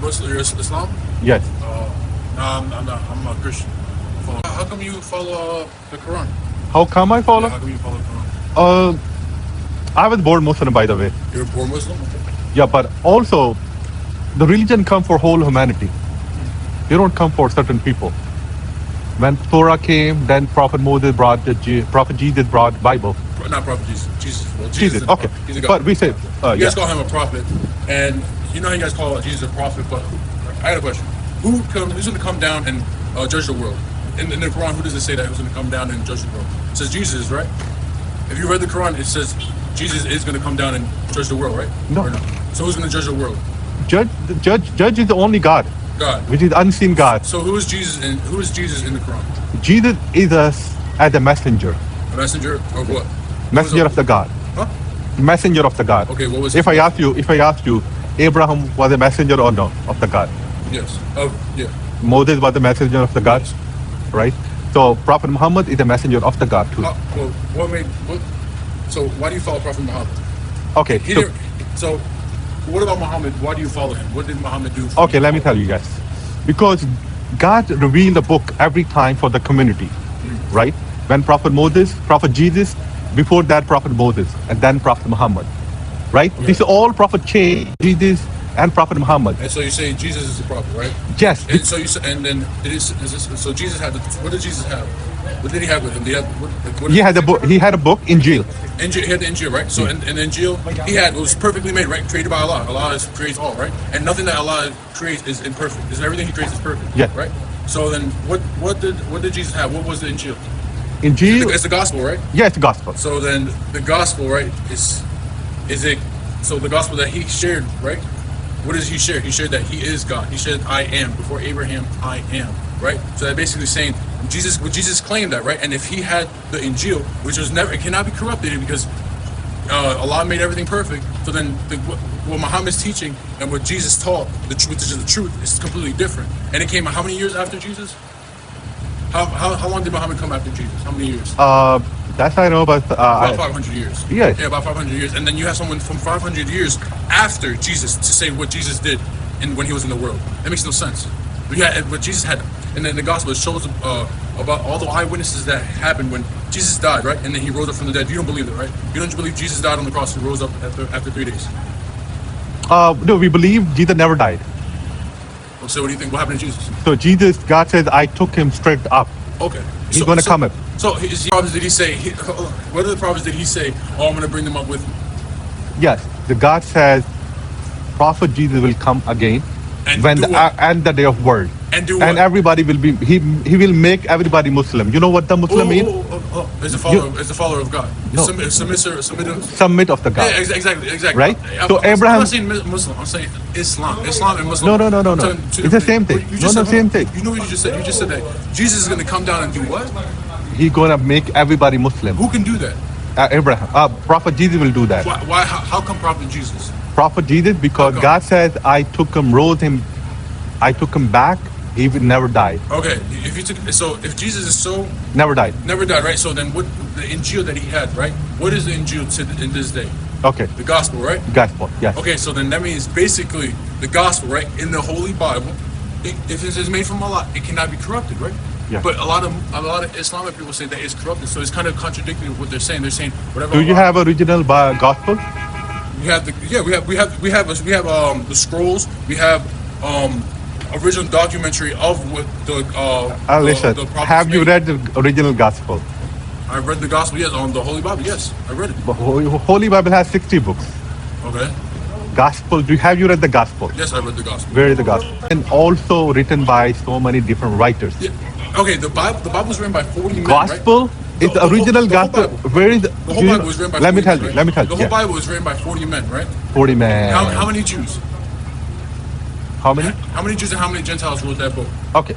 Muslim, you're Islam? Yes. No, I'm not. I'm a Christian. How come you follow the Quran? How come I follow? Yeah, how come you follow the Quran? I was born Muslim, by the way. You're born Muslim? Yeah, but also, the religion come for whole humanity. They don't come for certain people. When Torah came, then Prophet Moses brought Prophet Jesus brought Bible. Not Prophet Jesus. Jesus. Well, Jesus, okay. He's a God. But we say, you guys call him a prophet, and you know how you guys call Jesus a prophet, but I had a question. Who's going to come down and judge the world? In the Quran, who does it say that who's going to come down and judge the world? It says Jesus, right? If you read the Quran, it says Jesus is going to come down and judge the world, right? No. Or no? So who's going to judge the world? Judge is the only God. God. Which is unseen God. So who is Jesus in the Quran? Jesus is as a messenger. A messenger of what? Messenger of the God. Huh? Messenger of the God. Okay, what was if I ask you, Abraham was a messenger or no of the God? Yes. Yeah. Moses was the messenger of the God, Yes. right? So Prophet Muhammad is a messenger of the God too. So why do you follow Prophet Muhammad? Okay. So what about Muhammad? Why do you follow him? What did Muhammad do? Okay, let me tell you guys. Because God revealed the book every time for the community, right? When Prophet Moses, Prophet Jesus, before that Prophet Moses, and then Prophet Muhammad, right? Okay. These are all prophet change, Jesus and Prophet Muhammad. And so you say Jesus is the prophet, right? Yes. And so you say, and then so Jesus had what did Jesus have? What did he have with him? He had a book. He had a book, Injil. He had the Injil, right? So in Injil, he had, it was perfectly made, right? Created by Allah. Allah creates all, right? And nothing that Allah creates is imperfect. Everything He creates is perfect. Yeah. Right. So then, what did Jesus have? What was the Injil? Injil. It's the gospel, right? Yeah, it's the gospel. So then, the gospel, right? Is it? So the gospel that He shared, right? What does He share? He shared that He is God. He said, "I am." Before Abraham, I am. Right. So that basically saying Jesus claimed that, right? And if He had the Injil, which was never, it cannot be corrupted because Allah made everything perfect. So then, what Muhammad's teaching and what Jesus taught, which is the truth, is completely different. And it came how many years after Jesus? How long did Muhammad come after Jesus? How many years? That's I know, but about 500 years. Yes. Yeah, about 500 years. And then you have someone from 500 years after Jesus to say what Jesus did when He was in the world. That makes no sense. What Jesus had, and then the gospel shows about all the eyewitnesses that happened when Jesus died, right? And then He rose up from the dead. You don't believe that, right? You don't believe Jesus died on the cross and rose up after 3 days. No, we believe Jesus never died. So what do you think? What happened to Jesus? So Jesus, God says, I took Him straight up. Okay. He's going to come up. So his prophets, did He say? What are the prophets did He say? Oh, I'm going to bring them up with me. Yes, the God says, Prophet Jesus will come again And when do what? and the day of world. And do what? And everybody will be. He will make everybody Muslim. You know what the Muslim means? As a follower of God. No. Submit of the God. Yeah, exactly. Right? So I'm Abraham. not saying Muslim. I'm saying Islam and Muslim. No. It's the same thing. Same thing. You know what you just said? You just said that Jesus is going to come down and do what? He's going to make everybody Muslim. Who can do that? Abraham. Prophet Jesus will do that. Why? How come Prophet Jesus? Prophet Jesus, because God says, I took him back. He will never die. Okay, if Jesus is so never died, right? So then, what the Injil that He had, right? What is the Injil in this day? Okay, the gospel, right? Gospel, yes. Okay, so then that means basically the gospel, right? In the Holy Bible, if it is made from Allah, it cannot be corrupted, right? Yeah. But a lot of Islamic people say that it's corrupted, so it's kind of contradictory with what they're saying. They're saying whatever. Do you have original gospel? We have the scrolls. We have original documentary of what the prophets have you made. read the original gospel? I read the gospel, yes, on the Holy Bible, yes, I read it. Holy Bible has 60 books. Okay. Gospel, have you read the gospel? Yes, I read the gospel. Where is the gospel? And also written by so many different writers. Yeah. Okay, the Bible was written by 40 men, gospel right? is the original gospel. Where is the whole Bible was written by 40 let me tell men, you. The whole Bible was written by 40 men, right? 40 men. How many Jews? How many? How many Jews and how many Gentiles wrote that book? Okay.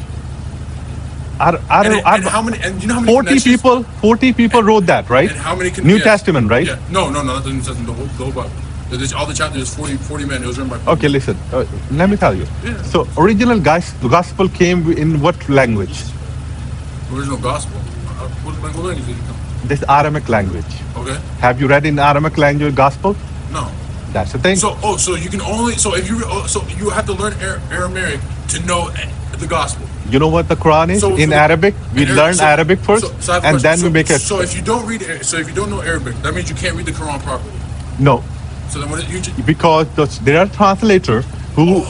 And how many? And you know how many? 40 people wrote that, right? And how many? New Testament, right? Yeah. No, not the New Testament. The whole Bible. All the chapters. 40 men. It was written by. 40 okay, listen. Let me tell you. Yeah. So original gospel came in what language? Original gospel. What language did it come? This Aramaic language. Okay. Have you read in Aramaic language gospel? No. That's the thing. So you can only so you have to learn Aramaic to know the gospel. You know what the Quran is? So In for Arabic, we learn Arabic first, I have a and question. then we make it. So if you don't if you don't know Arabic, that means you can't read the Quran properly. No, So then what you just, because there are translators who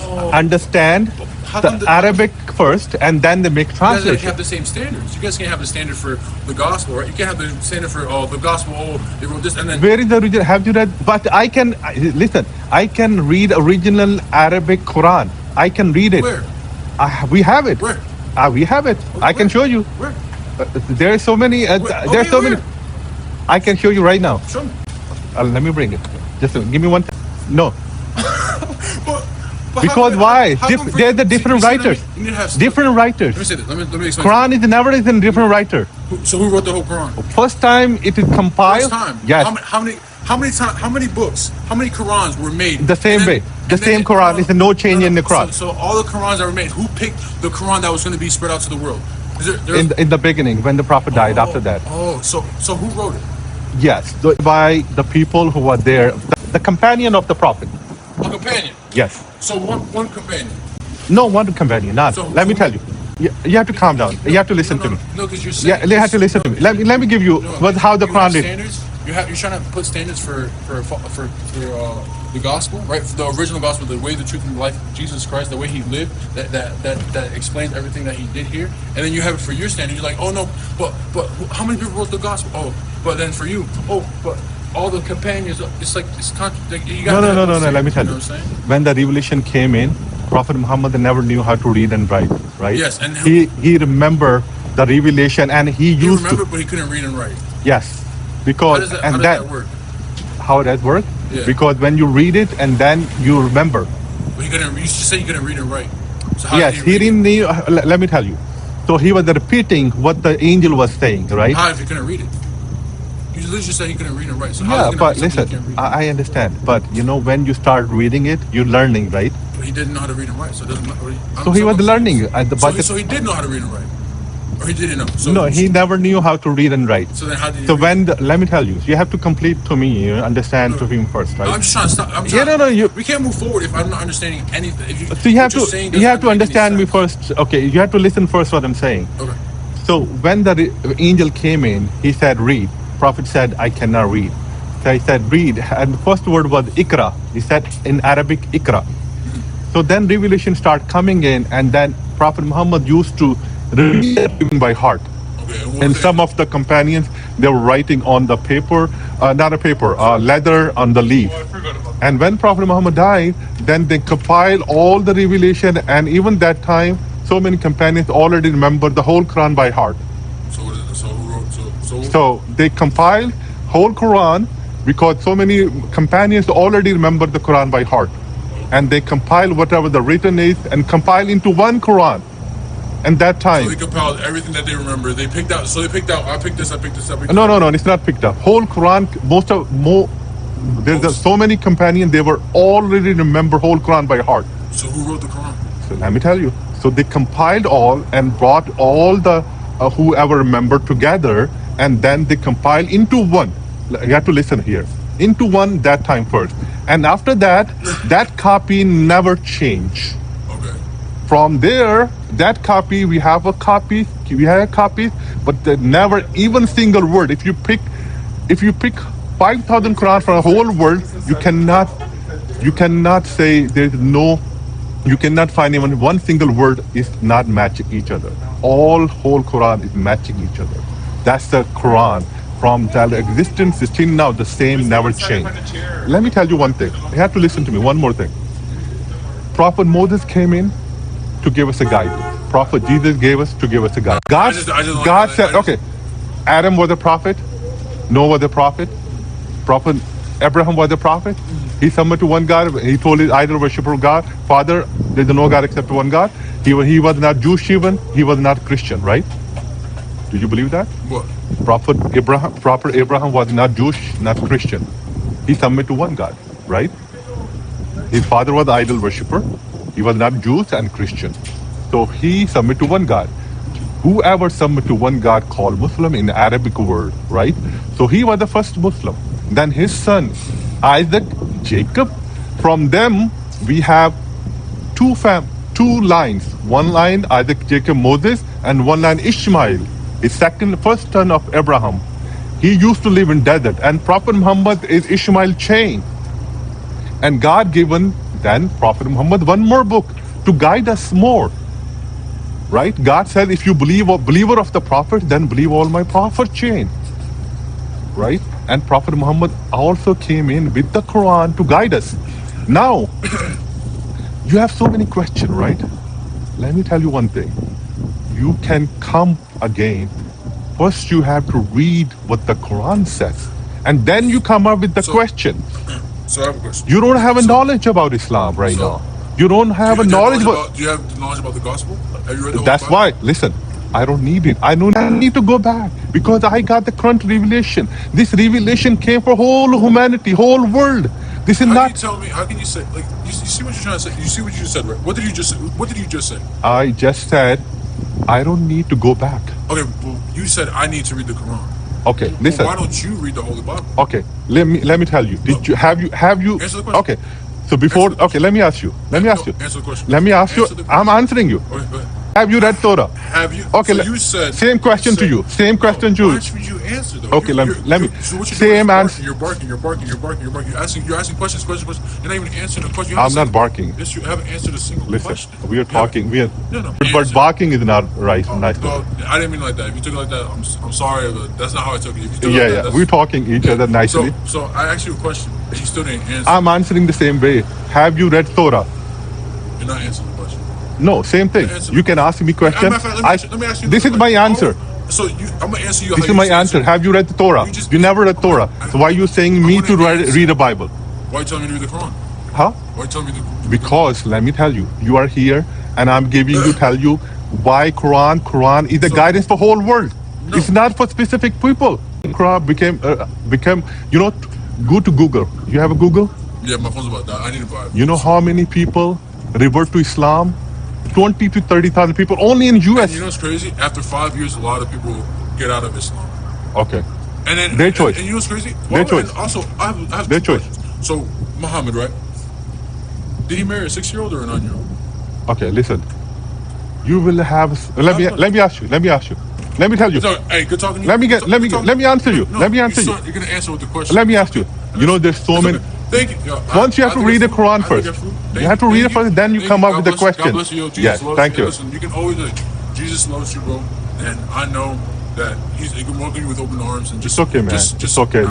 understand how the come Arabic first, and then they make you guys translation. have the same standards. You guys can't have the standard for the gospel, right? You can't have the standard for the gospel. Oh, they wrote this, and then Where is the original? Have you read? But I can listen. I can read original Arabic Quran. I can read it. where? We have it. Where? We have it. I can Where? show you. Where? There are so many. Where? There's so many. Where? I can show you right now. Show me. Let me bring it. Just give me one. No, But because why? how come They're the different you see what I writers. mean? You need to have Different Let me writers. say this. Let me explain. Quran is never is in different writer. So who wrote the whole Quran? First time it is compiled. First time. Yes. How many books? How many Qurans were made? The same And way. The and same Quran. There's no change in the Quran. So all the Qurans that were made, who picked the Quran that was going to be spread out to the world? In the beginning, when the Prophet died. After that. So who wrote it? Yes, by the people who were there, the companion of the Prophet. A companion. Yes. So one companion. No one companion, none. So Let me tell you. You have to calm down. You have to listen to me. No, because you're saying. Yeah, you have to listen to me. Let me give you how the you Quran have is. standards. You're trying to put standards for the gospel, right? For the original gospel, the way, the truth, and the life of Jesus Christ, the way He lived, that explains everything that He did here. And then you have it for your standard. You're like, oh no, but how many people wrote the gospel? Oh, but then for you, but all the companions. It's like you got. No. Let me tell you. What I'm saying? When the revelation came in, Prophet Muhammad never knew how to read and write. Right? Yes, and he remembered the revelation, and he He used remembered, to. but he couldn't read and write. Yes, How because does that work? how does that work? Yeah. Because when you read it and then you remember. But he couldn't. You just say he couldn't read and write. So how Yes, did he read it? didn't know. Let me tell you. So he was repeating what the angel was saying, right? How if he couldn't read it? You literally just said he couldn't read and write. So how Yeah, is he gonna but read something listen, he can't read? I understand. But when you start reading it, you're learning, right? But he didn't know how to read and write, so it doesn't matter. So he was learning. So he did know how to read and write, or he didn't know. So, No, he never knew how to read and write. So then how did he? So read? let me tell you, you have to complete to me, understand to him first, I'm right? just trying to stop. I'm Yeah, trying, no, we can't move forward if I'm not understanding anything. If So you have what you're to saying you have to doesn't make any understand me sense. first. Okay, you have to listen first what I'm saying. Okay. So when the angel came in, he said, read. Prophet said, I cannot read. So he said, read. And the first word was ikra. He said in Arabic, ikra. So then revelation started coming in, and then Prophet Muhammad used to read everything by heart. Okay. And some of the companions, they were writing on the paper, not a paper, leather on the leaf. And when Prophet Muhammad died, then they compiled all the revelation, and even that time, so many companions already remembered the whole Quran by heart. So who wrote? So they compiled whole Quran because so many companions already remembered the Quran by heart, and they compile whatever the written is and compile into one Quran. And that So time, they compiled everything that they remember. They picked out. So they picked out. I picked this. I picked this. I picked. no, it's not picked up. Whole Quran, there's so many companions, they were already remember whole Quran by heart. So who wrote the Quran? So let me tell you. So they compiled all and brought all the whoever remembered together, and then they compiled into one. You have to listen here. Into one that time first. And after that, that copy never changed. Okay. From there, that copy, we have copies, but they never even single word. If you pick 5,000 Quran from the whole world, you cannot say there's no. You cannot find even one single word is not matching each other. All whole Quran is matching each other. That's the Quran. From the existence is till now the same, never changed. Let me tell you one thing. You have to listen to me. One more thing. Prophet Moses came in to give us a guide. Prophet Jesus gave us to give us a guide. God said, okay, Adam was a prophet. Noah was a prophet. Prophet Abraham was a prophet. He submitted to one God. He told his idol worshiper God, Father, there's no God except one God. He was not Jewish even. He was not Christian, right? Do you believe that? What? Prophet Abraham was not Jewish, not Christian. He submitted to one God, right? His father was idol worshiper. He was not Jewish and Christian. So he submitted to one God. Whoever submit to one God called Muslim in Arabic word, right? So he was the first Muslim. Then his son, Isaac, Jacob. From them, we have two lines. One line Isaac, Jacob, Moses, and one line Ishmael, the first son of Abraham. He used to live in desert, and Prophet Muhammad is Ishmael chain. And God given then Prophet Muhammad one more book to guide us more. Right? God said, if you believe a believer of the Prophet, then believe all my Prophet chain. Right? And Prophet Muhammad also came in with the Quran to guide us. Now, you have so many questions, right? Let me tell you one thing. You can come again. First, you have to read what the Quran says, and then you come up with the question. So I have a question. You don't have a knowledge about Islam right now. You don't have a knowledge about. Do you have the knowledge about the gospel? Have you read the whole That's Bible? why. Listen, I don't need it. I don't need to go back because I got the current revelation. This revelation came for whole humanity, whole world. This is How not. can you tell me? How can you say? Like, you see what you're trying to say? You see what you just said, right? What did you just say? What did you just say? I just said I don't need to go back. Okay, well, you said I need to read the Quran. Okay, Well, listen. why don't you read the Holy Bible? Okay, let me tell you. Did you have you Answer the question. Okay, so before Answer the question. okay, let me ask you. Let me ask you. Answer the question. Let me ask you. Answer the question. I'm answering you. Okay, go ahead. Have you read Torah? Have you? Okay, So you said same question to you. Same question to you. Why should you answer though? Okay, let me. So what you're Same doing answer. is you're barking. You're asking questions. You're not even answering the question. I'm not barking. Yes, you haven't answered a single Listen, question. we are talking. We are. No. But Answer. barking is not right. Nice. No, I didn't mean it like that. If you took it like that, I'm sorry, but that's not how I took it. If you took it Yeah, like yeah. that, We're talking each other nicely. So I asked you a question, and you still didn't answer. I'm answering the same way. Have you read Torah? You're not answering the question. No, same thing. Answer. You can ask me question. Matter of fact, let me ask you. This is my answer. So I'm gonna answer you. This is my answer. Have you read the Torah? You never read Torah. So why are you saying me to read a Bible? Why are you telling me to read the Quran? Huh? Why are you telling me to? Because let me tell you, you are here, and I'm giving you tell you why Quran. Quran is the guidance for whole world. No. It's not for specific people. Quran became. You know, go to Google. You have a Google? Yeah, my phone's about that. I need to buy it. You know how many people revert to Islam? 20 to 30,000 people only in And US. you know what's crazy? After 5 years, a lot of people get out of Islam. Okay. And then Their choice. And you know what's crazy? Their choice. And also, I have Their two choice. questions. So Muhammad, right? Did he marry a 6-year-old or a 9-year-old? Okay, listen. You will have. Let me ask you. Let me tell you. So, hey, good talking to you. Let me answer you. No, Let me answer you. You're gonna answer with the question. Let me ask you. You know, there's so It's many. okay. Thank you. Yo, Once you have I to think read the it's Quran food. I first. think it's food. You have to read it first, then you Thank come up God with the bless you. question. God bless you. Yo, Jesus Yes, loves thank you. Listen, you can always Jesus loves you, bro, and I know that He's welcoming you with open arms and just It's okay, man. Just It's okay.